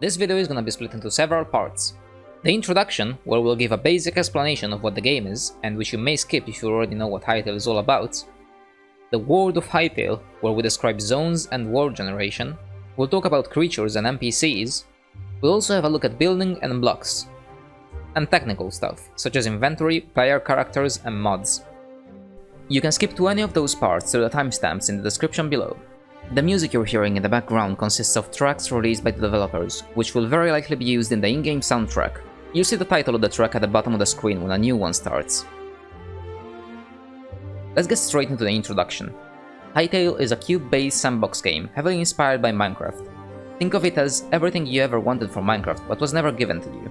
This video is gonna be split into several parts. The introduction, where we'll give a basic explanation of what the game is, and which you may skip if you already know what Hytale is all about. The World of Hytale, where we describe zones and world generation. We'll talk about creatures and NPCs. We'll also have a look at building and blocks. And technical stuff, such as inventory, player characters, and mods. You can skip to any of those parts through the timestamps in the description below. The music you're hearing in the background consists of tracks released by the developers, which will very likely be used in the in-game soundtrack. You'll see the title of the track at the bottom of the screen when a new one starts. Let's get straight into the introduction. Hytale is a cube-based sandbox game, heavily inspired by Minecraft. Think of it as everything you ever wanted from Minecraft but was never given to you.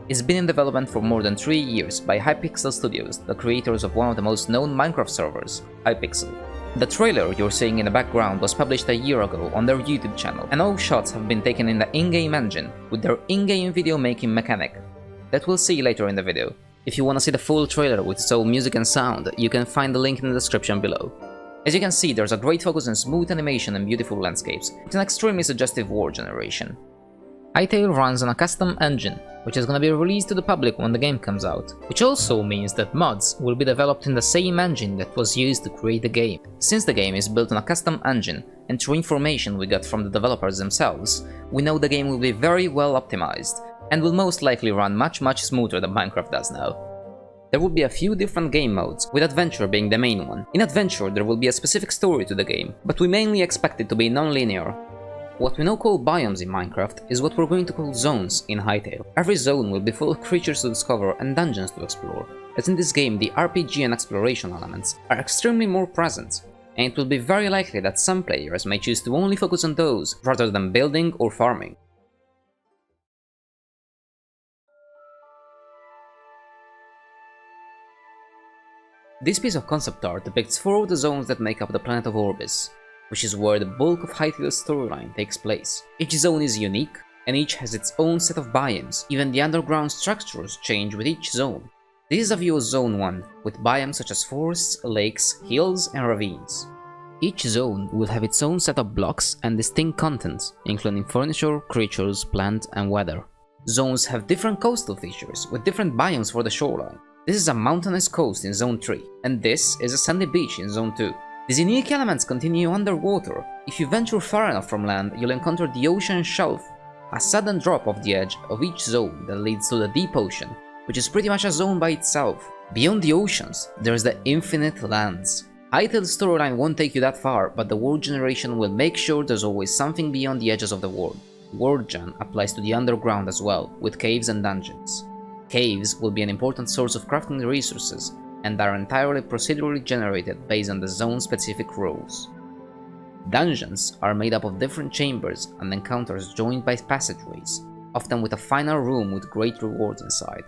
It's been in development for more than 3 years by Hypixel Studios, the creators of one of the most known Minecraft servers, Hypixel. The trailer you're seeing in the background was published a year ago on their YouTube channel, and all shots have been taken in the in-game engine, with their in-game video making mechanic, that we'll see later in the video. If you want to see the full trailer with its own music and sound, you can find the link in the description below. As you can see, there's a great focus on smooth animation and beautiful landscapes, with an extremely suggestive world generation. Hytale runs on a custom engine, which is gonna be released to the public when the game comes out, which also means that mods will be developed in the same engine that was used to create the game. Since the game is built on a custom engine, and through information we got from the developers themselves, we know the game will be very well optimized, and will most likely run much smoother than Minecraft does now. There will be a few different game modes, with Adventure being the main one. In Adventure there will be a specific story to the game, but we mainly expect it to be non-linear. What we now call biomes in Minecraft is what we're going to call zones in Hytale. Every zone will be full of creatures to discover and dungeons to explore, as in this game the RPG and exploration elements are extremely more present, and it will be very likely that some players may choose to only focus on those rather than building or farming. This piece of concept art depicts 4 of the zones that make up the planet of Orbis, which is where the bulk of Hytale's storyline takes place. Each zone is unique, and each has its own set of biomes. Even the underground structures change with each zone. This is a view of Zone 1, with biomes such as forests, lakes, hills, and ravines. Each zone will have its own set of blocks and distinct content, including furniture, creatures, plant, and weather. Zones have different coastal features, with different biomes for the shoreline. This is a mountainous coast in Zone 3, and this is a sandy beach in Zone 2. These unique elements continue underwater. If you venture far enough from land, you'll encounter the ocean shelf, a sudden drop off the edge of each zone that leads to the deep ocean, which is pretty much a zone by itself. Beyond the oceans, there's the infinite lands. Hytale's storyline won't take you that far, but the world generation will make sure there's always something beyond the edges of the world. World gen applies to the underground as well, with caves and dungeons. Caves will be an important source of crafting resources, and are entirely procedurally generated based on the zone-specific rules. Dungeons are made up of different chambers and encounters joined by passageways, often with a final room with great rewards inside.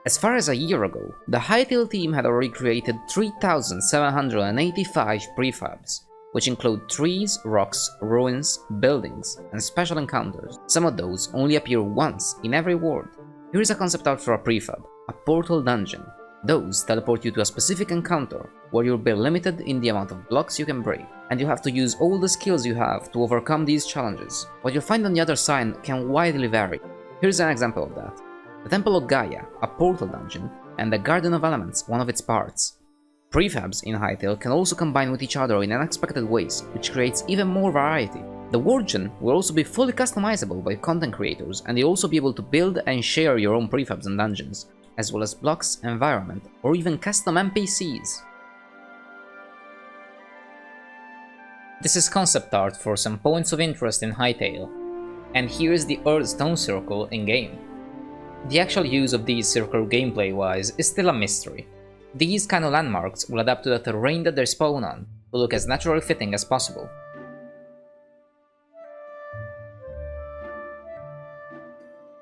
As far as a year ago, the Hytale team had already created 3,785 prefabs, which include trees, rocks, ruins, buildings, and special encounters. Some of those only appear once in every world. Here is a concept art for a prefab, a portal dungeon. Those teleport you to a specific encounter, where you'll be limited in the amount of blocks you can break, and you have to use all the skills you have to overcome these challenges. What you'll find on the other side can widely vary. Here's an example of that. The Temple of Gaia, a portal dungeon, and the Garden of Elements, one of its parts. Prefabs in Hytale can also combine with each other in unexpected ways, which creates even more variety. The world gen will also be fully customizable by content creators, and you'll also be able to build and share your own prefabs and dungeons, as well as blocks, environment, or even custom NPCs. This is concept art for some points of interest in Hytale, and here's the Earth Stone Circle in-game. The actual use of these circles gameplay-wise is still a mystery. These kind of landmarks will adapt to the terrain that they spawn on, to look as naturally fitting as possible.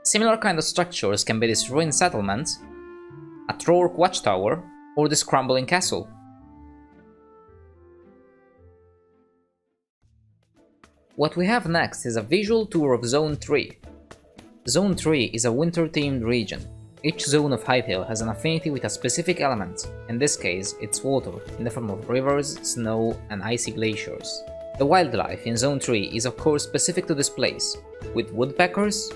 Similar kind of structures can be this ruined settlement, a Trork watchtower, or this crumbling castle. What we have next is a visual tour of Zone 3. Zone 3 is a winter-themed region. Each zone of Hytale has an affinity with a specific element, in this case it's water, in the form of rivers, snow, and icy glaciers. The wildlife in Zone 3 is of course specific to this place, with woodpeckers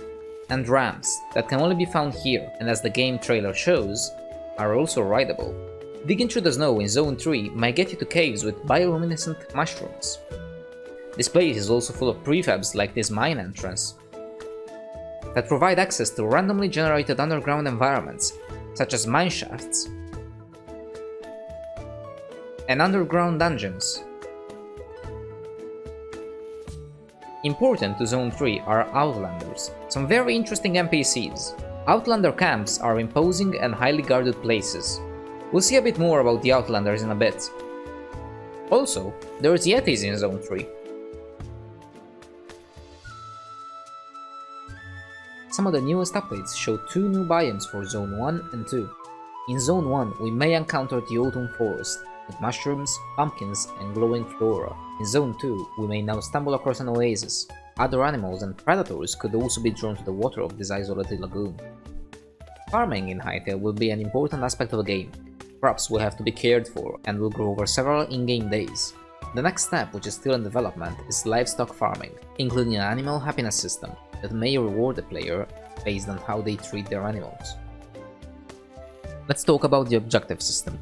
and rams that can only be found here, and as the game trailer shows, are also rideable. Digging through the snow in Zone 3 might get you to caves with bioluminescent mushrooms. This place is also full of prefabs like this mine entrance, that provide access to randomly generated underground environments, such as mineshafts and underground dungeons. Important to Zone 3 are Outlanders, some very interesting NPCs. Outlander camps are imposing and highly guarded places. We'll see a bit more about the Outlanders in a bit. Also, there's Yetis in Zone 3. Some of the newest updates show 2 new biomes for Zone 1 and 2. In Zone 1, we may encounter the Autumn Forest, with mushrooms, pumpkins, and glowing flora. In Zone 2, we may now stumble across an oasis. Other animals and predators could also be drawn to the water of this isolated lagoon. Farming in Hytale will be an important aspect of the game. Crops will have to be cared for and will grow over several in-game days. The next step, which is still in development, is livestock farming, including an animal happiness system that may reward the player based on how they treat their animals. Let's talk about the objective system.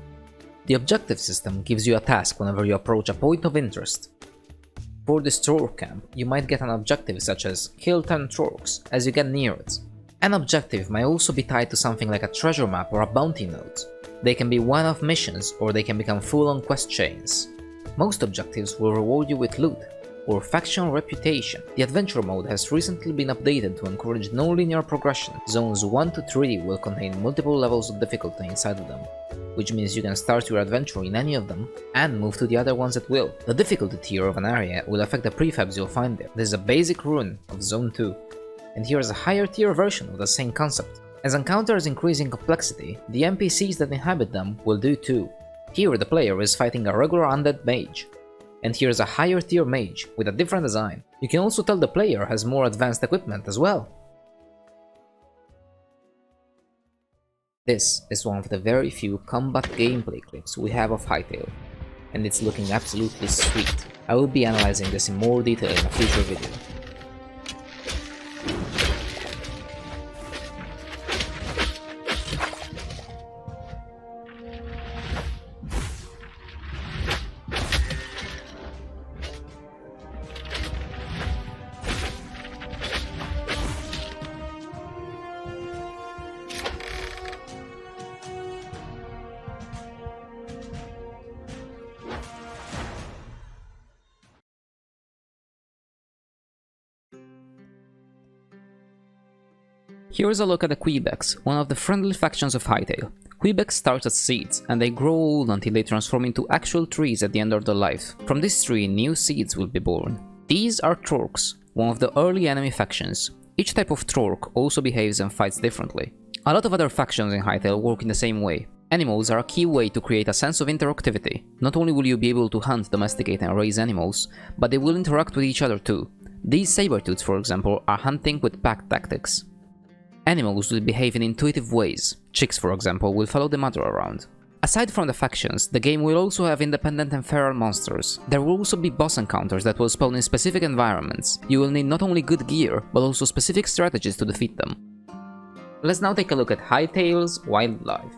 The objective system gives you a task whenever you approach a point of interest. For this Trork camp, you might get an objective such as kill 10 Trorks as you get near it. An objective may also be tied to something like a treasure map or a bounty note. They can be one-off missions or they can become full-on quest chains. Most objectives will reward you with loot or faction reputation. The adventure mode has recently been updated to encourage non-linear progression. Zones 1 to 3 will contain multiple levels of difficulty inside of them, which means you can start your adventure in any of them and move to the other ones at will. The difficulty tier of an area will affect the prefabs you'll find there. This is a basic rune of Zone 2, and here is a higher tier version of the same concept. As encounters increase in complexity, the NPCs that inhabit them will do too. Here the player is fighting a regular undead mage, and here is a higher tier mage with a different design. You can also tell the player has more advanced equipment as well. This is one of the very few combat gameplay clips we have of Hytale, and it's looking absolutely sweet. I will be analyzing this in more detail in a future video. Here's a look at the Quebecs, one of the friendly factions of Hytale. Quebecs start as seeds, and they grow old until they transform into actual trees at the end of their life. From this tree, new seeds will be born. These are Trorks, one of the early enemy factions. Each type of Trork also behaves and fights differently. A lot of other factions in Hytale work in the same way. Animals are a key way to create a sense of interactivity. Not only will you be able to hunt, domesticate and raise animals, but they will interact with each other too. These saber-tooths, for example, are hunting with pack tactics. Animals will behave in intuitive ways. Chicks, for example, will follow the mother around. Aside from the factions, the game will also have independent and feral monsters. There will also be boss encounters that will spawn in specific environments. You will need not only good gear, but also specific strategies to defeat them. Let's now take a look at Hytale's wildlife.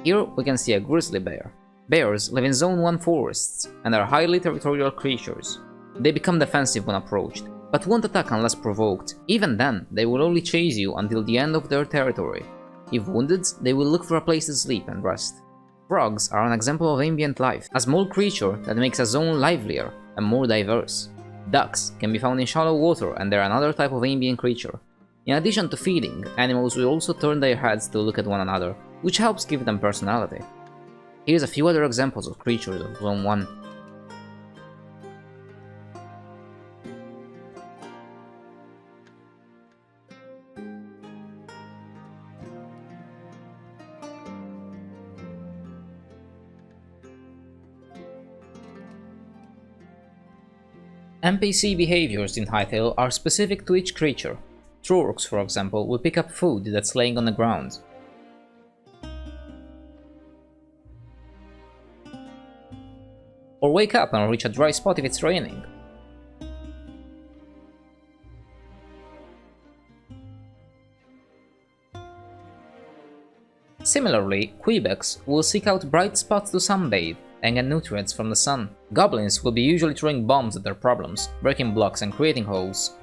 Here we can see a grizzly bear. Bears live in Zone 1 forests and are highly territorial creatures. They become defensive when approached, but won't attack unless provoked. Even then, they will only chase you until the end of their territory. If wounded, they will look for a place to sleep and rest. Frogs are an example of ambient life, a small creature that makes a zone livelier and more diverse. Ducks can be found in shallow water and they're another type of ambient creature. In addition to feeding, animals will also turn their heads to look at one another, which helps give them personality. Here's a few other examples of creatures of Zone 1. NPC behaviors in Hytale are specific to each creature. Trorks, for example, will pick up food that's laying on the ground. Or wake up and reach a dry spot if it's raining. Similarly, Quebecs will seek out bright spots to sunbathe and get nutrients from the sun. Goblins will be usually throwing bombs at their problems, breaking blocks and creating holes.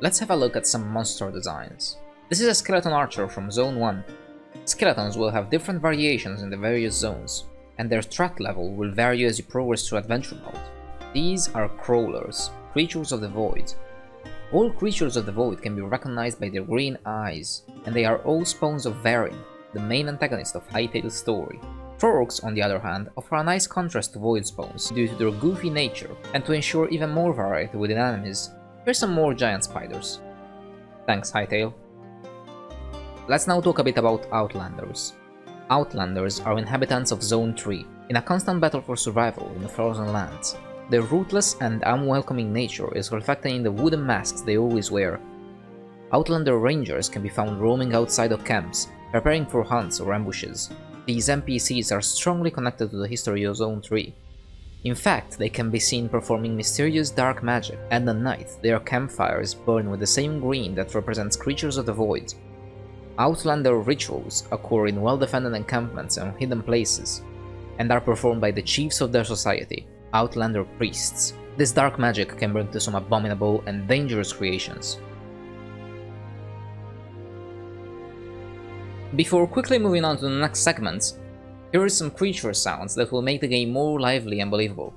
Let's have a look at some monster designs. This is a skeleton archer from Zone 1. Skeletons will have different variations in the various zones, and their threat level will vary as you progress through adventure mode. These are crawlers, creatures of the void. All creatures of the void can be recognized by their green eyes, and they are all spawns of Varin, the main antagonist of Hytale's story. Trollocs, on the other hand, offer a nice contrast to void spawns due to their goofy nature, and to ensure even more variety within enemies, here's some more giant spiders. Thanks, Hytale. Let's now talk a bit about Outlanders. Outlanders are inhabitants of Zone 3, in a constant battle for survival in the frozen lands. Their ruthless and unwelcoming nature is reflected in the wooden masks they always wear. Outlander rangers can be found roaming outside of camps, preparing for hunts or ambushes. These NPCs are strongly connected to the history of Zone 3. In fact, they can be seen performing mysterious dark magic, and at night their campfires burn with the same green that represents creatures of the void. Outlander rituals occur in well-defended encampments and hidden places, and are performed by the chiefs of their society, Outlander priests. This dark magic can bring to some abominable and dangerous creations. Before quickly moving on to the next segments, here are some creature sounds that will make the game more lively and believable.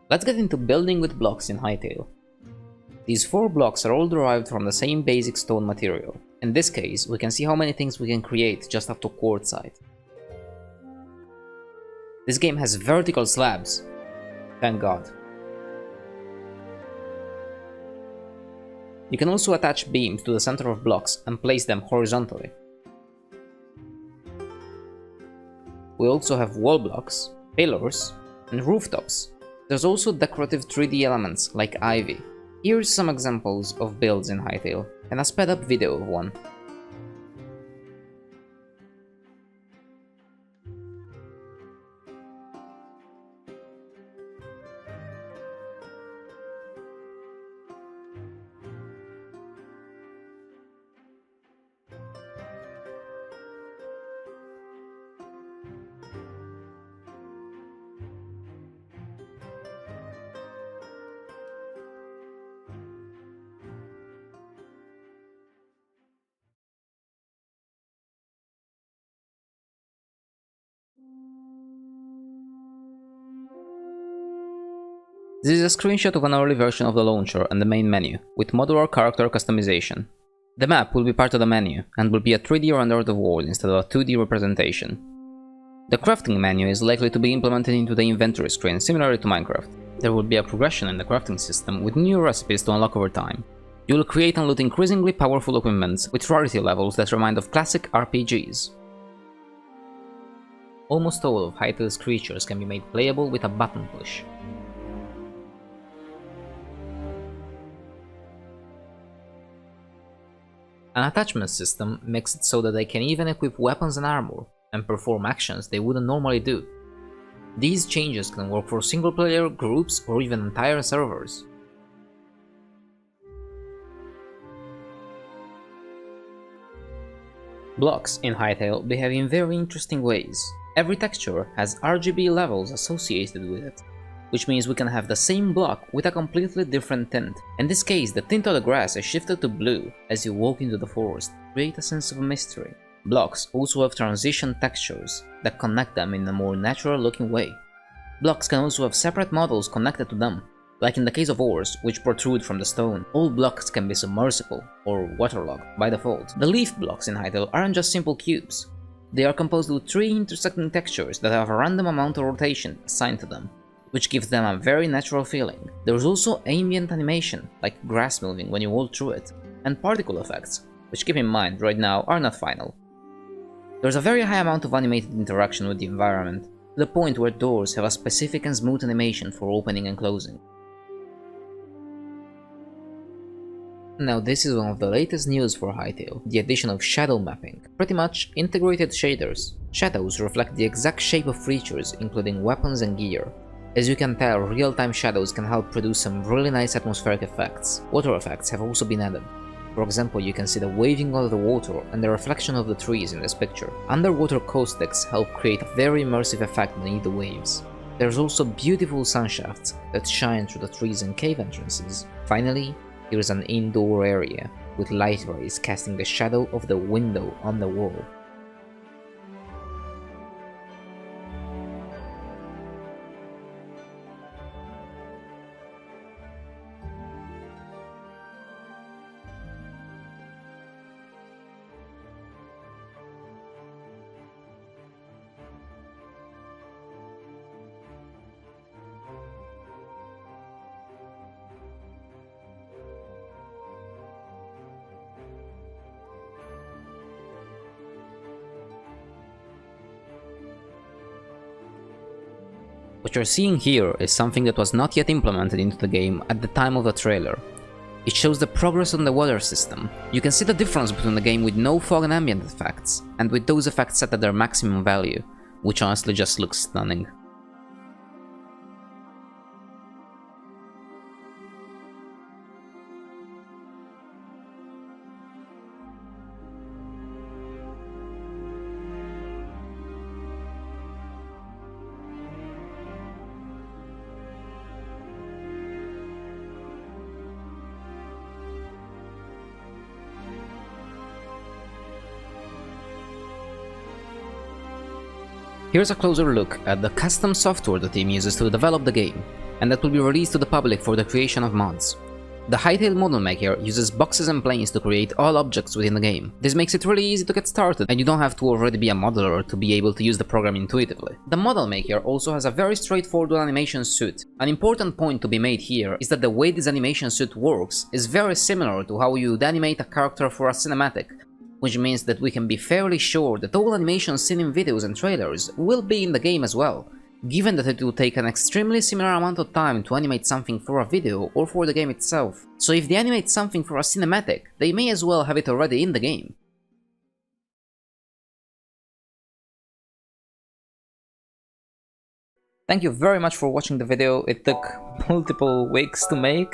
Let's get into building with blocks in Hytale. These 4 blocks are all derived from the same basic stone material. In this case, we can see how many things we can create just after quartzite. This game has vertical slabs. Thank God. You can also attach beams to the center of blocks and place them horizontally. We also have wall blocks, pillars, and rooftops. There's also decorative 3D elements like ivy. Here's some examples of builds in Hytale, and a sped up video of one. This is a screenshot of an early version of the launcher and the main menu, with modular character customization. The map will be part of the menu, and will be a 3D render of the world instead of a 2D representation. The crafting menu is likely to be implemented into the inventory screen, similarly to Minecraft. There will be a progression in the crafting system, with new recipes to unlock over time. You will create and loot increasingly powerful equipment, with rarity levels that remind of classic RPGs. Almost all of Hytale's creatures can be made playable with a button push. An attachment system makes it so that they can even equip weapons and armor, and perform actions they wouldn't normally do. These changes can work for single player, groups, or even entire servers. Blocks in Hytale behave in very interesting ways. Every texture has RGB levels associated with it, which means we can have the same block with a completely different tint. In this case, the tint of the grass is shifted to blue as you walk into the forest, to create a sense of mystery. Blocks also have transition textures that connect them in a more natural looking way. Blocks can also have separate models connected to them, like in the case of ores, which protrude from the stone. All blocks can be submersible, or waterlogged, by default. The leaf blocks in Hytale aren't just simple cubes. They are composed of 3 intersecting textures that have a random amount of rotation assigned to them, which gives them a very natural feeling. There's also ambient animation, like grass moving when you walk through it, and particle effects, which, keep in mind, right now are not final. There's a very high amount of animated interaction with the environment, to the point where doors have a specific and smooth animation for opening and closing. Now this is one of the latest news for Hytale, the addition of shadow mapping, pretty much integrated shaders. Shadows reflect the exact shape of creatures, including weapons and gear. As you can tell, real-time shadows can help produce some really nice atmospheric effects. Water effects have also been added. For example, you can see the waving of the water and the reflection of the trees in this picture. Underwater caustics help create a very immersive effect beneath the waves. There's also beautiful sun shafts that shine through the trees and cave entrances. Finally, here is an indoor area, with light rays casting the shadow of the window on the wall. What you're seeing here is something that was not yet implemented into the game at the time of the trailer. It shows the progress on the weather system. You can see the difference between the game with no fog and ambient effects, and with those effects set at their maximum value, which honestly just looks stunning. Here's a closer look at the custom software the team uses to develop the game, and that will be released to the public for the creation of mods. The Hytale model maker uses boxes and planes to create all objects within the game. This makes it really easy to get started, and you don't have to already be a modeler to be able to use the program intuitively. The model maker also has a very straightforward animation suite. An important point to be made here is that the way this animation suite works is very similar to how you would animate a character for a cinematic, which means that we can be fairly sure that all animations seen in videos and trailers will be in the game as well, given that it will take an extremely similar amount of time to animate something for a video or for the game itself. So if they animate something for a cinematic, they may as well have it already in the game. Thank you very much for watching the video. It took multiple weeks to make.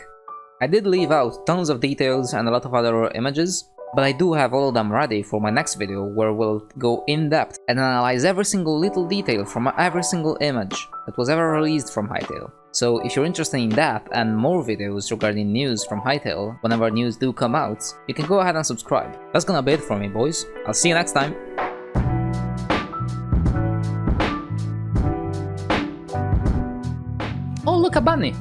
I did leave out tons of details and a lot of other images, but I do have all of them ready for my next video, where we'll go in depth and analyze every single little detail from every single image that was ever released from Hytale. So if you're interested in that and more videos regarding news from Hytale whenever news do come out, you can go ahead and subscribe. That's gonna be it for me, boys. I'll see you next time. Oh, look, a bunny!